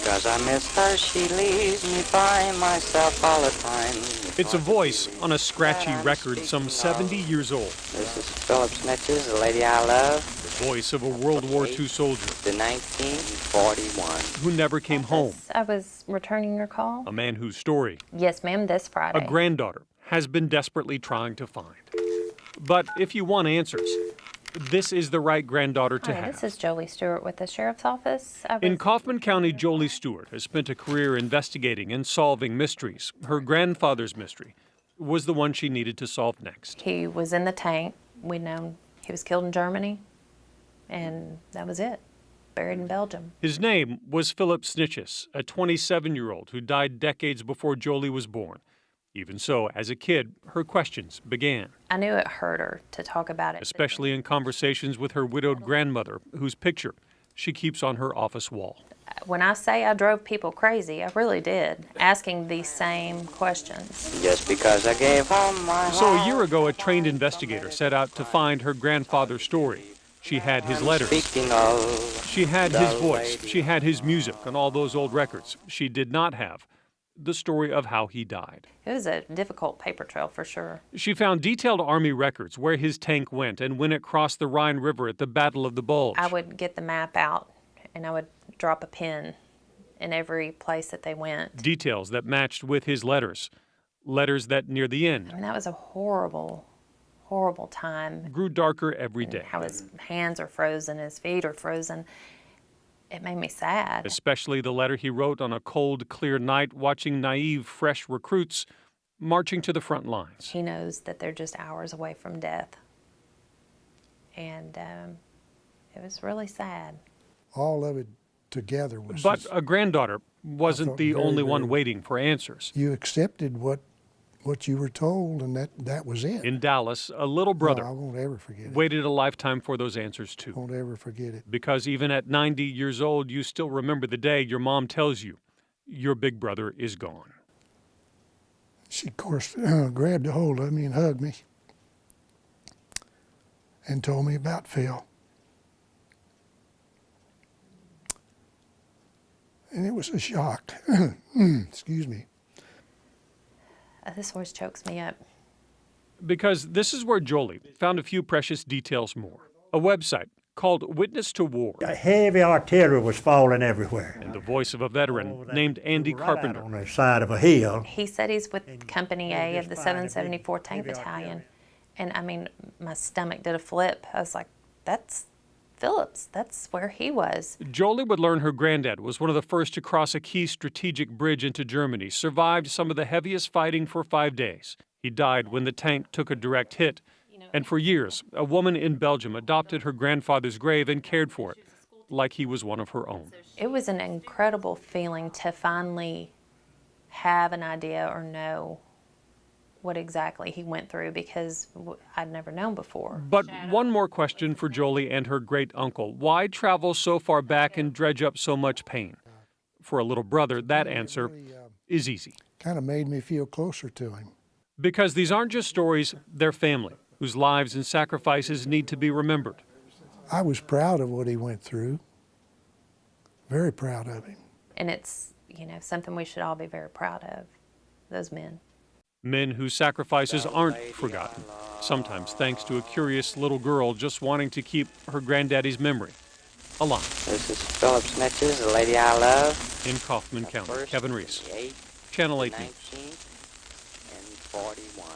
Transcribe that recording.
because I miss her. She leaves me by myself all the time. It's a voice on a scratchy record some 70 years old. This is Philip Snitches, the lady I love. The voice of a World War II soldier. The 1941. Who never came home. I was returning your call. A man whose story, Yes, ma'am, this Friday. a granddaughter, has been desperately trying to find. But if you want answers, this is the right granddaughter to Hi, have. this is Jolie Stewart with the Sheriff's Office. In Kaufman County, Jolie Stewart has spent a career investigating and solving mysteries. Her grandfather's mystery was the one she needed to solve next. He was in the tank. We know he was killed in Germany, and that was it. Buried in Belgium. His name was Philip Snitches, a 27-year-old who died decades before Jolie was born. Even so, as a kid, her questions began. I knew it hurt her to talk about it. Especially in conversations with her widowed grandmother, whose picture she keeps on her office wall. When I say I drove people crazy, I really did, asking these same questions. Just because I gave her my heart. So a year ago, a trained investigator set out to find her grandfather's story. She had his letters. Speaking of, She had his voice. lady. She had his music and all those old records. She did not have the story of how he died. It was a difficult paper trail for sure. She found detailed Army records where his tank went and when it crossed the Rhine River at the Battle of the Bulge. I would get the map out and I would drop a pin in every place that they went. Details that matched with his letters. Letters that near the I end mean, that was a horrible, horrible time. grew darker every day. How his hands are frozen, his feet are frozen. It made me sad. Especially the letter he wrote on a cold, clear night watching naive, fresh recruits marching to the front lines. He knows that they're just hours away from death. And it was really sad. All of it together was But just, a granddaughter wasn't thought the very, only one very- waiting for answers. you accepted what you were told, and that was it. In Dallas, a little No, brother I won't ever forget it. waited a lifetime for those answers too. Won't ever forget it. Because even at 90 years old, you still remember the day your mom tells you your big brother is gone. She, of course, grabbed a hold of me and hugged me and told me about Phil. And it was a shock. Excuse me. This always chokes me up. Because this is where Jolie found a few precious details more. A website called Witness to War, Heavy artillery was falling everywhere. and the voice of a veteran named Andy Right out Carpenter. on the side of a hill. He said he's with Company A of the 774 Tank heavy Battalion. artillery. And I mean, my stomach did a flip. I was like, that's Phillips. That's where he was. Jolie would learn her granddad was one of the first to cross a key strategic bridge into Germany, survived some of the heaviest fighting for 5 days. He died when the tank took a direct hit. And for years, a woman in Belgium adopted her grandfather's grave and cared for it, like he was one of her own. It was an incredible feeling to finally have an idea or know what exactly he went through, because I'd never known before. But one more question for Jolie and her great-uncle. Why travel so far back and dredge up so much pain? For a little brother, that answer is easy. Kind of made me feel closer to him. Because these aren't just stories, they're family, whose lives and sacrifices need to be remembered. I was proud of what he went through. Very proud of him. And it's, something we should all be very proud of, those men. Men whose sacrifices aren't forgotten, sometimes thanks to a curious little girl just wanting to keep her granddaddy's memory alive. This is Philip Snitches, the lady I love. In Kaufman County, First, Kevin Reece, the 8th, Channel 8 the News. 19th, and 41.